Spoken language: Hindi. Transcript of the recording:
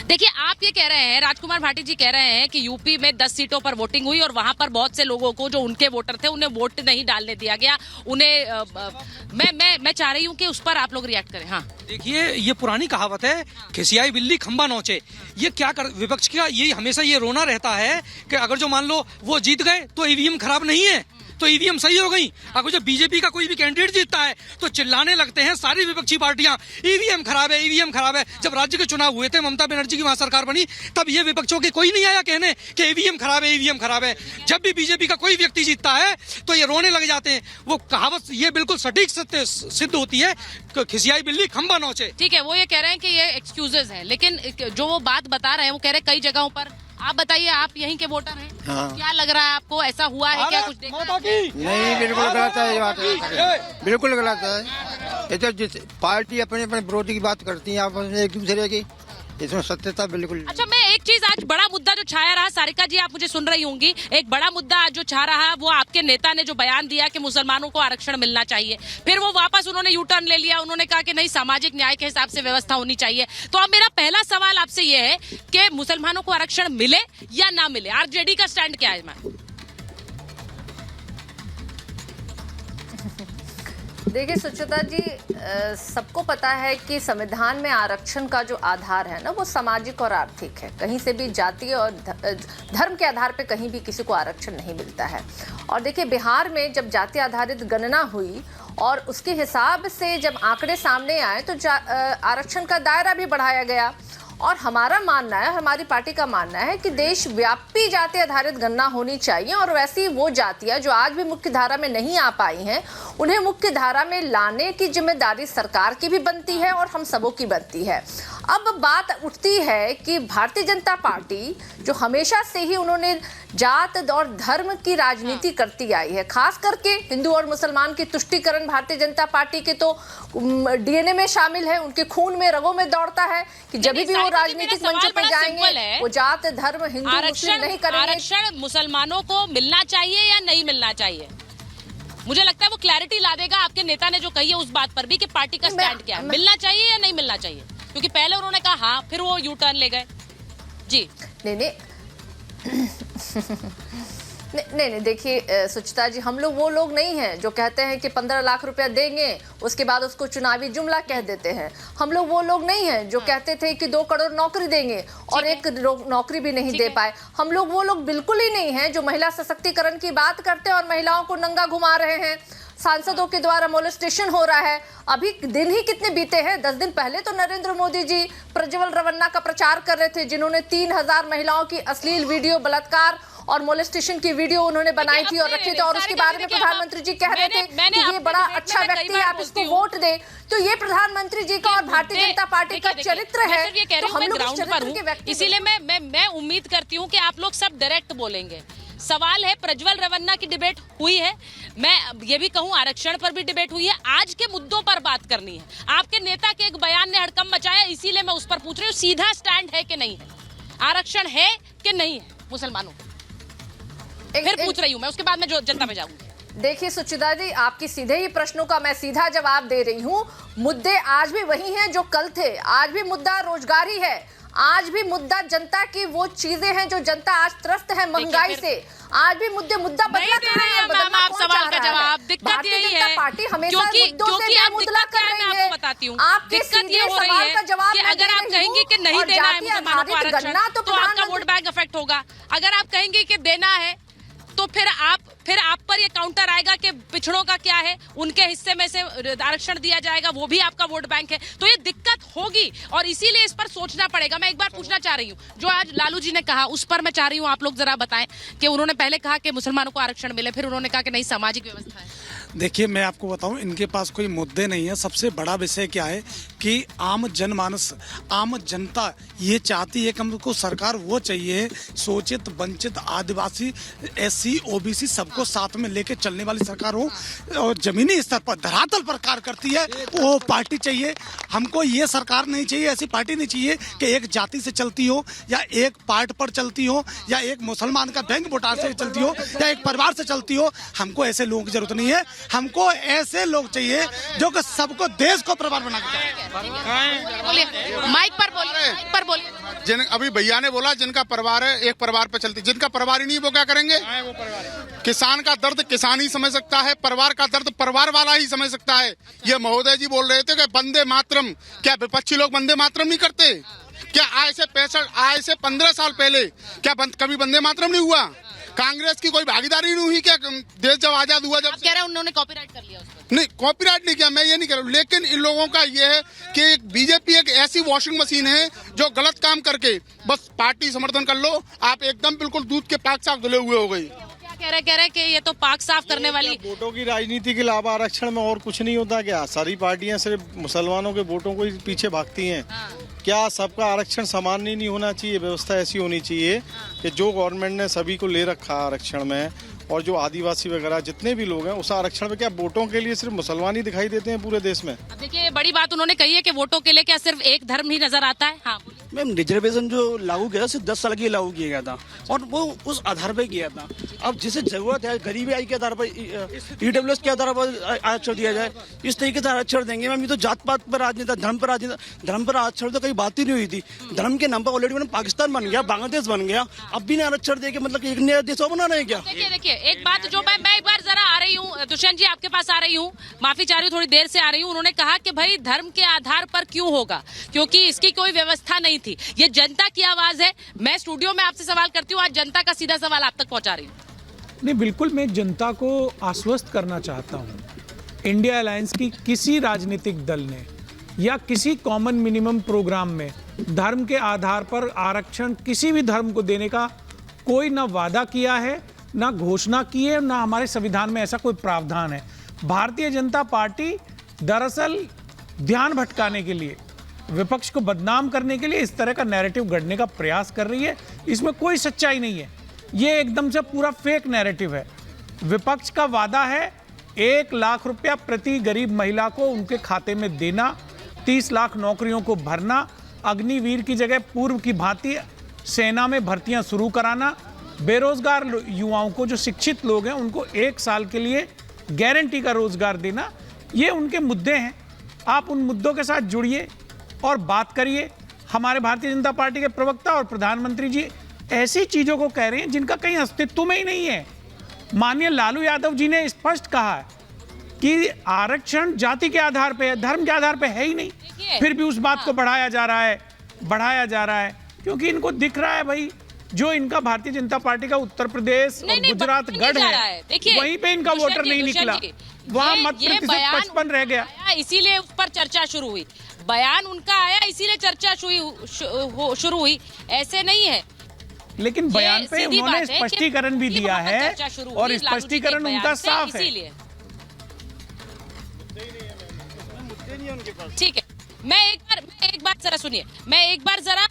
देखिए, आप ये कह रहे हैं, राजकुमार भाटी जी कह रहे हैं कि यूपी में 10 सीटों पर वोटिंग हुई और वहां पर बहुत से लोगों को जो उनके वोटर थे उन्हें वोट नहीं डालने दिया गया। मैं चाह रही हूँ कि उस पर आप लोग रिएक्ट करें। हाँ, देखिए, ये पुरानी कहावत है, खिसियाई बिल्ली खंबा नोचे। ये क्या कर, विपक्ष का ये हमेशा ये रोना रहता है कि अगर जो मान लो वो जीत गए तो ईवीएम खराब नहीं है, तो ईवीएम सही हो गई। अगर जो बीजेपी का कोई भी कैंडिडेट जीतता है तो चिल्लाने लगते हैं सारी विपक्षी पार्टियां, ईवीएम खराब है, ईवीएम खराब है। जब राज्य के चुनाव हुए थे, ममता बनर्जी की वहां सरकार बनी, तब ये विपक्षों के कोई नहीं आया कहने कि ईवीएम खराब है, ईवीएम खराब है। जब भी बीजेपी का कोई व्यक्ति जीतता है तो ये रोने लग जाते हैं। वो कहावत ये बिल्कुल सटीक सत्य सिद्ध होती है, खिसियाई बिल्ली खंबा नोचे। ठीक है, वो ये कह रहे हैं कि ये एक्सक्यूजेज है, लेकिन जो वो बात बता रहे हैं वो कह रहे हैं कई जगहों पर। आप बताइए, आप यहीं के वोटर हैं। हाँ। क्या लग रहा है आपको, ऐसा हुआ है क्या? कुछ देखा है? नहीं, बिल्कुल गलत है ये बात, बिल्कुल गलत है। ये तो जिस पार्टी अपने अपने विरोधी की बात करती है आपस में एक दूसरे की, इसमें सत्यता बिल्कुल। अच्छा, मैं एक चीज, आज बड़ा मुद्दा जो छाया रहा, सारिका जी आप मुझे सुन रही होंगी, एक बड़ा मुद्दा आज जो छा रहा वो आपके नेता ने जो बयान दिया कि मुसलमानों को आरक्षण मिलना चाहिए, फिर वो वापस उन्होंने यू टर्न ले लिया, उन्होंने कहा कि नहीं, सामाजिक न्याय के हिसाब से व्यवस्था होनी चाहिए। तो अब मेरा पहला सवाल आपसे ये है कि मुसलमानों को आरक्षण मिले या ना मिले, आरजेडी का स्टैंड क्या है? मैं देखिए सुचिता जी, सबको पता है कि संविधान में आरक्षण का जो आधार है ना, वो सामाजिक और आर्थिक है। कहीं से भी जातीय और धर्म के आधार पे कहीं भी किसी को आरक्षण नहीं मिलता है। और देखिए, बिहार में जब जाति आधारित गणना हुई और उसके हिसाब से जब आंकड़े सामने आए तो आरक्षण का दायरा भी बढ़ाया गया। और हमारा मानना है, हमारी पार्टी का मानना है कि देशव्यापी जाति आधारित गणना होनी चाहिए। और वैसी वो जातियां जो आज भी मुख्य धारा में नहीं आ पाई हैं, उन्हें मुख्य धारा में लाने की जिम्मेदारी सरकार की भी बनती है और हम सबों की बनती है। अब बात उठती है कि भारतीय जनता पार्टी जो हमेशा से ही उन्होंने जात और धर्म की राजनीति करती आई है, खास करके हिंदू और मुसलमान की तुष्टीकरण भारतीय जनता पार्टी के तो डीएनए में शामिल है, उनके खून में रगों में दौड़ता है कि जब भी वो राजनीतिक मंचों पर जाएंगे वो जात धर्म हिंदू मुस्लिम नहीं करेंगे। आरक्षण मुसलमानों को मिलना चाहिए या नहीं मिलना चाहिए? मुझे लगता है वो क्लैरिटी ला देगा आपके नेता ने जो कही है उस बात पर भी कि पार्टी का स्टैंड क्या है, मिलना चाहिए या नहीं मिलना चाहिए। क्योंकि पहले उन्होंने कहा हाँ, फिर वो यू टर्न ले गए। जी नहीं नहीं, देखिए सुचिता जी, हम लोग वो लोग नहीं हैं जो कहते हैं कि 15 लाख रुपया देंगे उसके बाद उसको चुनावी जुमला कह देते हैं। हम लोग वो लोग नहीं हैं जो कहते थे कि 2 करोड़ नौकरी देंगे और एक नौकरी भी नहीं दे पाए। हम लोग वो लोग बिल्कुल ही नहीं हैं जो महिला सशक्तिकरण की बात करते हैं और महिलाओं को नंगा घुमा रहे हैं। सांसदों के द्वारा मोलेस्टेशन हो रहा है। अभी दिन ही कितने बीते हैं, 10 दिन पहले तो नरेंद्र मोदी जी प्रज्वल रवन्ना का प्रचार कर रहे थे, जिन्होंने 3000 महिलाओं की अश्लील वीडियो, बलात्कार और मोलेस्टेशन की वीडियो उन्होंने बनाई थी और रखी थी। और उसके बारे में प्रधानमंत्री जी कह रहे थे कि ये बड़ा अच्छा व्यक्ति है, आप इसको वोट दें। तो ये प्रधानमंत्री जी का और भारतीय जनता पार्टी का चरित्र है। तो हम लोग इस चरित्र के व्यक्ति, इसीलिए मैं उम्मीद करती हूँ कि आप लोग सब डायरेक्ट बोलेंगे। सवाल है, प्रज्वल रवन्ना की डिबेट हुई है, मैं ये भी कहूँ आरक्षण पर भी डिबेट हुई है, आज के मुद्दों पर बात करनी है। आपके नेता के एक बयान ने हड़कंप मचाया, इसीलिए मैं उस पर पूछ रही हूँ, सीधा स्टैंड है कि नहीं है, आरक्षण है कि नहीं है मुसलमानों को? फिर पूछ रही हूँ मैं, उसके बाद मैं जो जनता में जाऊंगी। देखिए सुचिता जी, आपकी सीधे ही प्रश्नों का मैं सीधा जवाब दे रही हूँ। मुद्दे आज भी वही हैं जो कल थे। आज भी मुद्दा रोजगारी है, आज भी मुद्दा जनता की वो चीजें हैं जो जनता आज त्रस्त है महंगाई से। आज भी मुद्दा बदला कहाँ है, बदलना कौन चाह रहा है? भारतीय जनता पार्टी हमेशा मुद्दों से मुद्दा कर रही है। आपके सीधे सवाल का जवाब कि अगर आप कहेंगे कि नहीं देना है मुसलमानों को आरक्षण तो आपका वोट बैंक इफेक्ट होगा। अगर आप कहेंगे कि देना है तो फिर आप पर ये काउंटर आएगा कि पिछड़ों का क्या है, उनके हिस्से में से आरक्षण दिया जाएगा, वो भी आपका वोट बैंक है। तो ये दिक्कत होगी और इसीलिए इस पर सोचना पड़ेगा। मैं एक बार पूछना चाह रही हूँ, जो आज लालू जी ने कहा उस पर मैं चाह रही हूँ आप लोग जरा बताएं कि उन्होंने पहले कहा कि मुसलमानों को आरक्षण मिले, फिर उन्होंने कहा कि नहीं, सामाजिक व्यवस्था है। देखिए, मैं आपको बताऊं, इनके पास कोई मुद्दे नहीं है। सबसे बड़ा विषय क्या है कि आम जनमानस, आम जनता ये चाहती है कि हमको सरकार वो चाहिए शोषित, वंचित, आदिवासी, SC, OBC सबको साथ में लेके चलने वाली सरकार हो और जमीनी स्तर पर धरातल पर कार्य करती है, वो पार्टी चाहिए। हमको ये सरकार नहीं चाहिए, ऐसी पार्टी नहीं चाहिए कि एक जाति से चलती हो या एक पार्ट पर चलती हो या एक मुसलमान का बैंक वोटार से चलती हो या एक परिवार से चलती हो। हमको ऐसे लोगों की जरूरत नहीं है। हमको ऐसे लोग चाहिए जो कि सबको, देश को प्रभाव बना के बोलिए, माइक पर बोलिए, माइक पर बोलिए। अभी भैया ने बोला जिनका परिवार है एक परिवार पे चलती, जिनका परिवार ही नहीं वो क्या करेंगे? किसान का दर्द किसान ही समझ सकता है, परिवार का दर्द परिवार वाला ही समझ सकता है। ये महोदय जी बोल रहे थे कि वंदे मातरम, क्या विपक्षी लोग वंदे मातरम नहीं करते? क्या आज से 15 साल पहले क्या कभी वंदे मातरम नहीं हुआ? कांग्रेस की कोई भागीदारी नहीं हुई क्या? देश जब आजाद हुआ, जब कह रहे हैं उन्होंने कॉपीराइट कर लिया उसको। नहीं, कॉपीराइट नहीं किया, मैं ये नहीं कह रहा हूँ, लेकिन इन लोगों का ये है कि बीजेपी एक ऐसी वॉशिंग मशीन है जो गलत काम करके बस पार्टी समर्थन कर लो, आप एकदम बिल्कुल दूध के पाक साफ धुले हुए हो गई। कह रहे कि ये तो पाक साफ करने वाली वोटों की राजनीति के अलावा आरक्षण में और कुछ नहीं होता क्या? सारी पार्टियां सिर्फ मुसलमानों के वोटों को ही पीछे भागती हैं। क्या सबका आरक्षण समान नहीं होना चाहिए? व्यवस्था ऐसी होनी चाहिए कि जो गवर्नमेंट ने सभी को ले रखा आरक्षण में, और जो आदिवासी वगैरह जितने भी लोग हैं उस आरक्षण में क्या वोटों के लिए सिर्फ मुसलमान ही दिखाई देते हैं पूरे देश में? अब देखिए बड़ी बात उन्होंने कही है कि वोटों के लिए क्या सिर्फ एक धर्म ही नजर आता है? हाँ मैम, रिजर्वेशन जो लागू किया था सिर्फ 10 साल के लिए लागू किया गया था और वो उस आधार पर किया था। अब जिसे जरूरत है गरीबी आई के आधार पर EWS के आधार पर आरक्षण दिया जाए, इस तरीके से आरक्षण देंगे। मैम ये तो जात पात पर राजनीति, धर्म पर आरक्षण तो कहीं बात ही नहीं हुई थी। धर्म के नाम पर ऑलरेडी मैंने पाकिस्तान बन गया, बांग्लादेश बन गया, अब भी नहीं आरक्षण देके मतलब एक नया देश और बना रहे हैं क्या? देखिए एक बात जो मैं एक बार जरा आ रही हूँ दुष्यंत जी आपके पास आ रही हूँ, माफी चाह रही हूँ, थोड़ी देर से आ रही हूँ। उन्होंने कहा कि भाई धर्म के आधार पर क्यों होगा, क्योंकि इसकी कोई व्यवस्था नहीं थी। ये जनता की आवाज है। मैं स्टूडियो में आपसे सवाल करती हूँ, आज जनता का सीधा सवाल आप तक पहुंचा रही हूँ। नहीं, बिल्कुल मैं जनता को आश्वस्त करना चाहता हूँ, इंडिया अलायंस की किसी राजनीतिक दल ने या किसी कॉमन मिनिमम प्रोग्राम में धर्म के आधार पर आरक्षण किसी भी धर्म को देने का कोई ना वादा किया है, ना घोषणा की है, ना हमारे संविधान में ऐसा कोई प्रावधान है। भारतीय जनता पार्टी दरअसल ध्यान भटकाने के लिए, विपक्ष को बदनाम करने के लिए इस तरह का नैरेटिव गढ़ने का प्रयास कर रही है। इसमें कोई सच्चाई नहीं है, ये एकदम से पूरा फेक नैरेटिव है। विपक्ष का वादा है 1 लाख रुपया प्रति गरीब महिला को उनके खाते में देना, 30 लाख नौकरियों को भरना, अग्निवीर की जगह पूर्व की भांति सेना में भर्तियां शुरू कराना, बेरोजगार युवाओं को, जो शिक्षित लोग हैं उनको 1 साल के लिए गारंटी का रोजगार देना, ये उनके मुद्दे हैं। आप उन मुद्दों के साथ जुड़िए और बात करिए। हमारे भारतीय जनता पार्टी के प्रवक्ता और प्रधानमंत्री जी ऐसी चीजों को कह रहे हैं जिनका कहीं अस्तित्व में ही नहीं है। माननीय लालू यादव जी ने स्पष्ट कहा है कि आरक्षण जाति के आधार पे है, धर्म के आधार पे है ही नहीं, फिर भी उस बात को बढ़ाया जा रहा है क्योंकि इनको दिख रहा है भाई जो इनका भारतीय जनता पार्टी का उत्तर प्रदेश और गुजरात गढ़ है, वहीं पे इनका वोटर नहीं निकला, वहां मत प्रतिशत 55 रह गया, इसीलिए उस पर चर्चा शुरू हुई। बयान उनका आया इसीलिए चर्चा शुरू हुई, ऐसे नहीं है। लेकिन बयान पे उन्होंने स्पष्टीकरण भी दिया है और स्पष्टीकरण उनका साफ है। ठीक है, मैं एक बार जरा सुनिए, मैं एक बार जरा